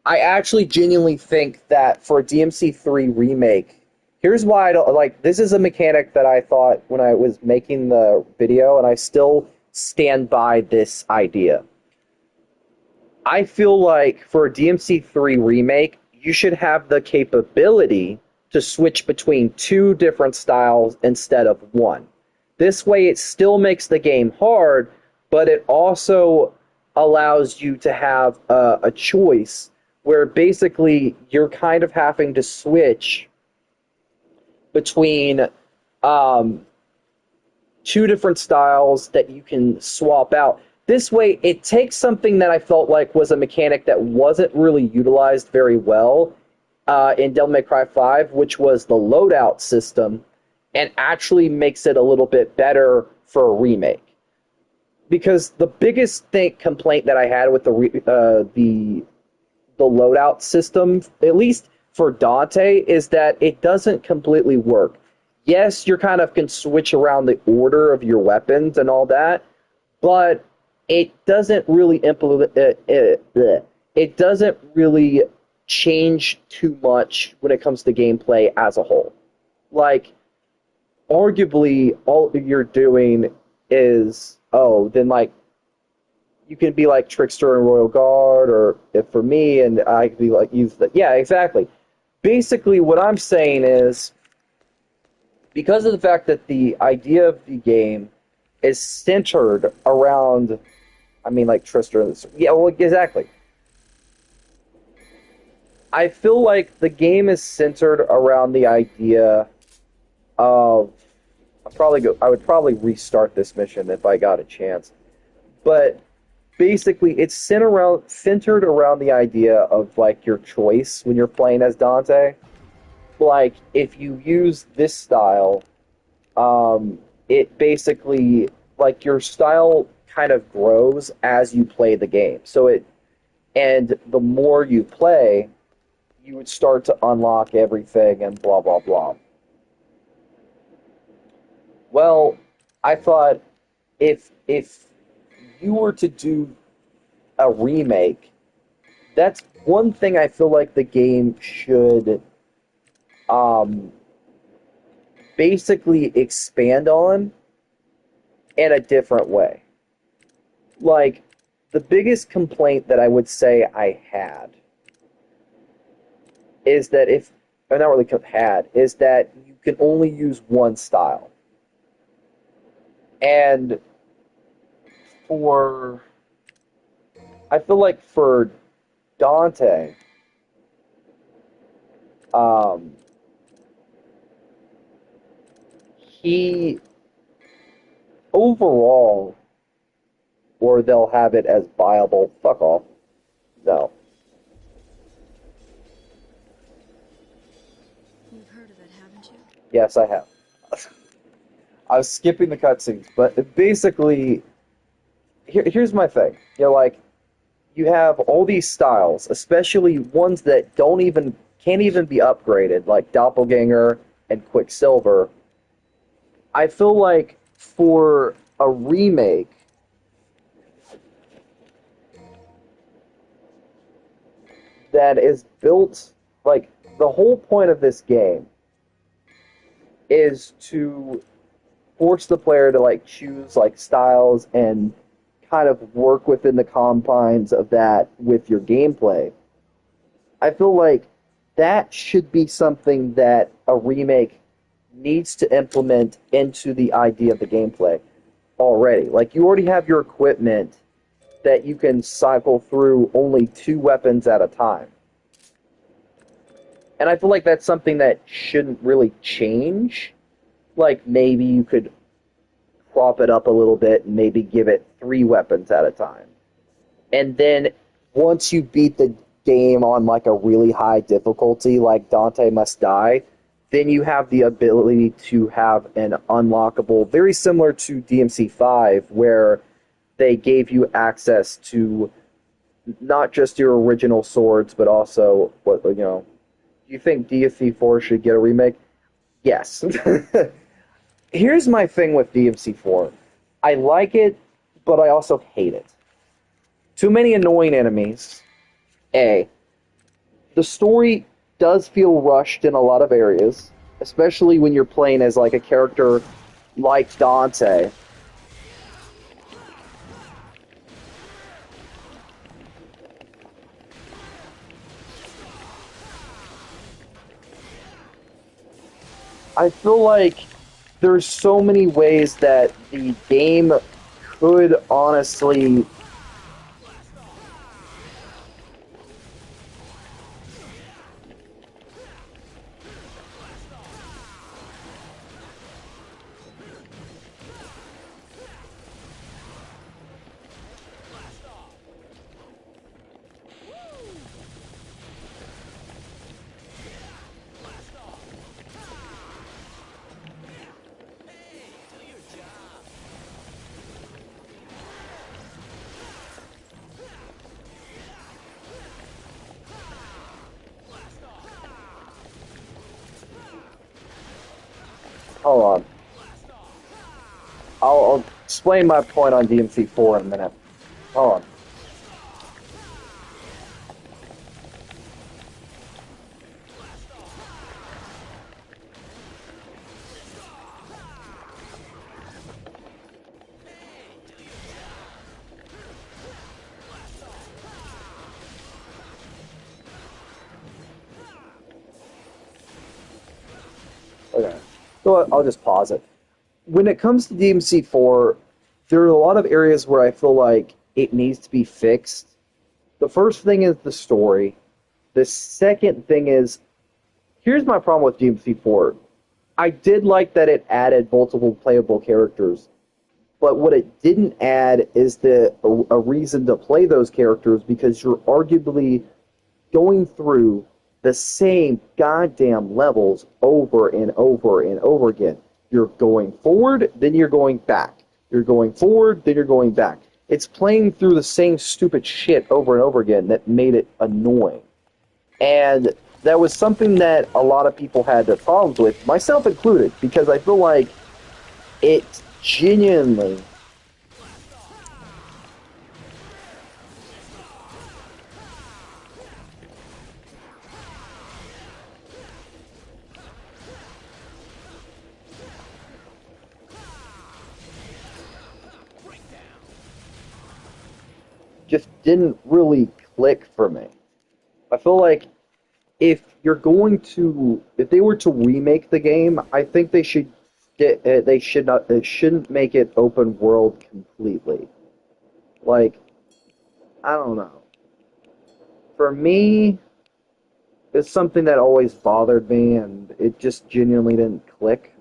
I actually genuinely think that for a DMC3 remake, Here's why I don't like this. Is a mechanic that I thought when I was making the video, and I still stand by this idea. I feel like for a DMC3 remake, you should have the capability to switch between two different styles instead of one. This way, it still makes the game hard, but it also allows you to have a choice where basically you're kind of having to switch between two different styles that you can swap out. This way, it takes something that I felt like was a mechanic that wasn't really utilized very well in Devil May Cry 5, which was the loadout system, and actually makes it a little bit better for a remake. Because the biggest complaint that I had with the loadout system, at least for Dante, is that it doesn't completely work. Yes, you kind of can switch around the order of your weapons and all that, but it doesn't really it doesn't really change too much when it comes to gameplay as a whole. Like, arguably, all you're doing is, then like you can be like Trickster and Royal Guard, or if for me, and I could be like use the yeah, exactly. Basically, what I'm saying is, because of the fact that the idea of the game is centered around, I mean, like Trickster, yeah, well, exactly. I feel like the game is centered around the idea of I would probably restart this mission if I got a chance. But basically, it's centered around the idea of like your choice when you're playing as Dante. Like, if you use this style, it basically, like, your style kind of grows as you play the game. And the more you play, you would start to unlock everything and blah blah blah. Well, I thought if you were to do a remake, that's one thing I feel like the game should basically expand on in a different way. Like, the biggest complaint that I would say I had is that not really had, is that you can only use one style. And I feel like for Dante, he overall, or they'll have it as viable. Fuck off. No. You've heard of it, haven't you? Yes, I have. I was skipping the cutscenes, but basically, here's my thing. Like, you have all these styles, especially ones that can't even be upgraded, like Doppelganger and Quicksilver. I feel like for a remake, that is built, like, the whole point of this game is to force the player to, like, choose, like, styles and kind of work within the confines of that with your gameplay. I feel like that should be something that a remake needs to implement into the idea of the gameplay already. Like, you already have your equipment that you can cycle through only 2 weapons at a time. And I feel like that's something that shouldn't really change. Like, maybe you could prop it up a little bit and maybe give it 3 weapons at a time. And then once you beat the game on like a really high difficulty, like Dante Must Die, then you have the ability to have an unlockable, very similar to DMC5, where they gave you access to not just your original swords, but also, do you think DMC4 should get a remake? Yes. Here's my thing with DMC4. I like it, but I also hate it. Too many annoying enemies. A. The story does feel rushed in a lot of areas, especially when you're playing as like a character like Dante. I feel like there's so many ways that the game could honestly. Hold on. I'll explain my point on DMC4 in a minute. Hold on. Okay. So I'll just pause it. When it comes to DMC4, there are a lot of areas where I feel like it needs to be fixed. The first thing is the story. The second thing is, here's my problem with DMC4. I did like that it added multiple playable characters, but what it didn't add is a reason to play those characters because you're arguably going through the same goddamn levels over and over and over again. You're going forward, then you're going back. You're going forward, then you're going back. It's playing through the same stupid shit over and over again that made it annoying. And that was something that a lot of people had their problems with, myself included, because I feel like it genuinely just didn't really click for me. I feel like if they were to remake the game, I think they shouldn't make it open world completely. Like, I don't know. For me, it's something that always bothered me, and it just genuinely didn't click.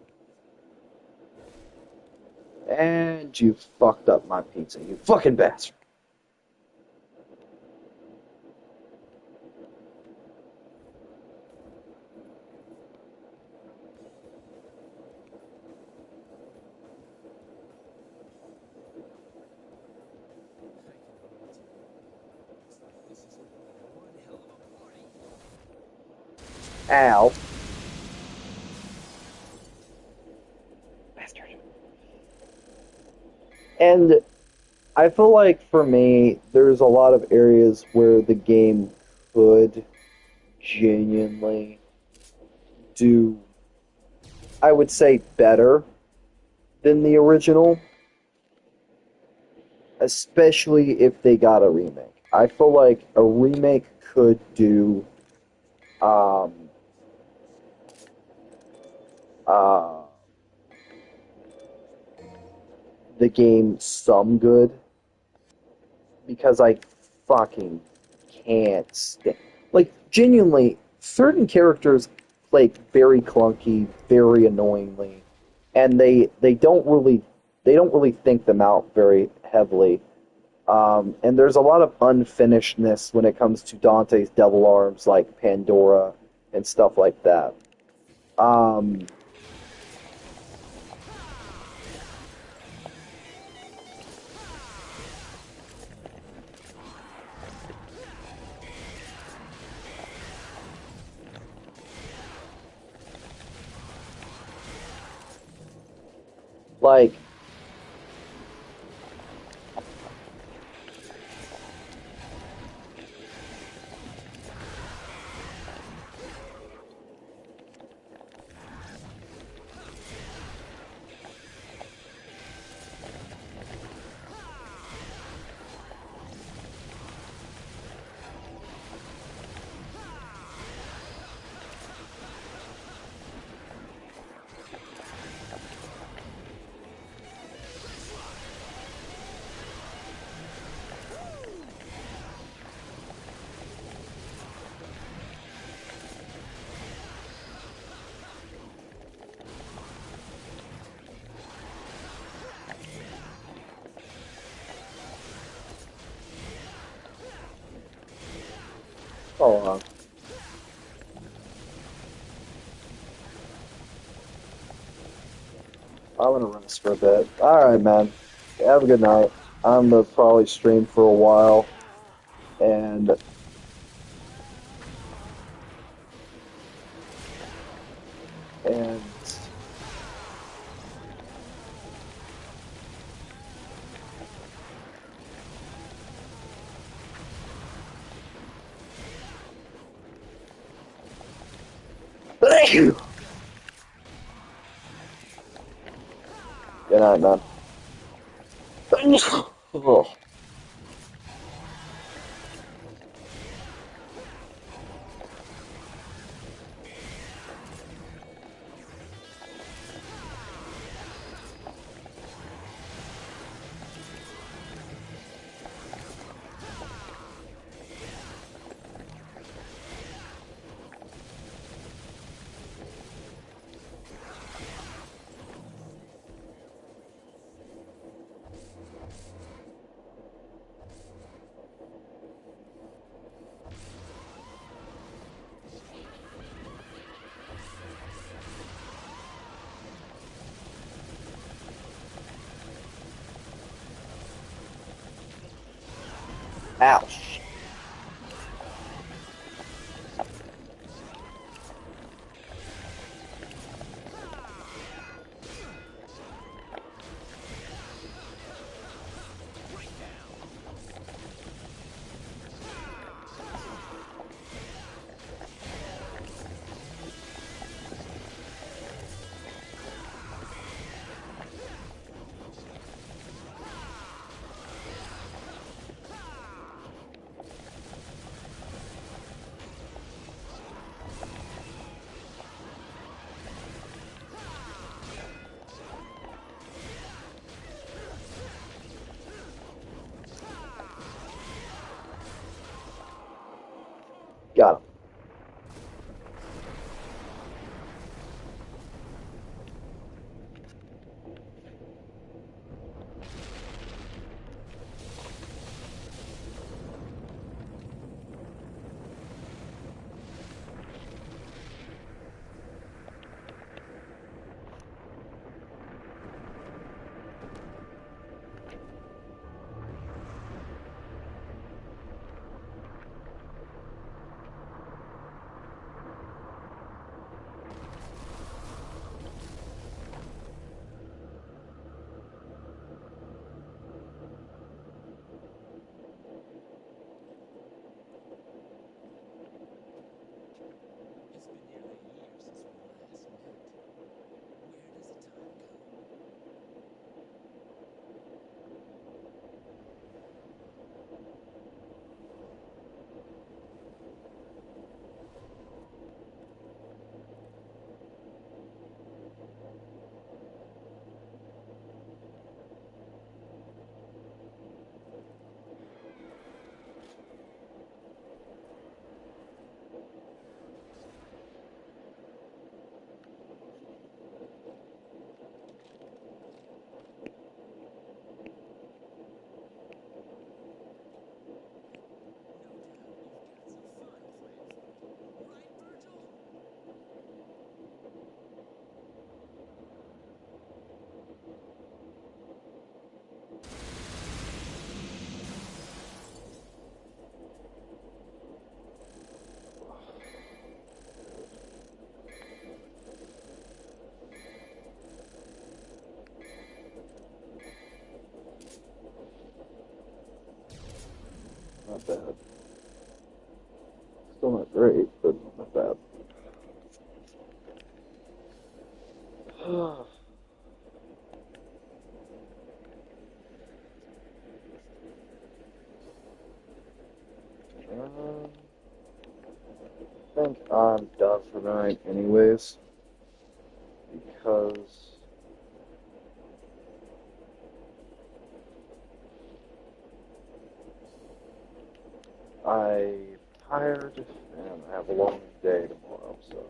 And you fucked up my pizza, you fucking bastard. Ow. Bastard. And I feel like for me, there's a lot of areas where the game could genuinely do, I would say, better than the original, especially if they got a remake. I feel like a remake could do um, uh, the game some good because I fucking can't stand. Like, genuinely, certain characters play very clunky, very annoyingly, and they don't really think them out very heavily. And there's a lot of unfinishedness when it comes to Dante's Devil Arms, like Pandora and stuff like that. Um, like, Hold on. I'm gonna rest for a bit. Alright, man. Have a good night. I'm gonna probably stream for a while, and and good night, man. Oh. Ouch. Got him. It's been nearly a year since we last met. Where does the time go? No doubt you've got some fun plans for me. Right, Virgil? Not bad. Still not great, but not bad. I think I'm done for the night anyways, because I'm tired and I have a long day tomorrow, so.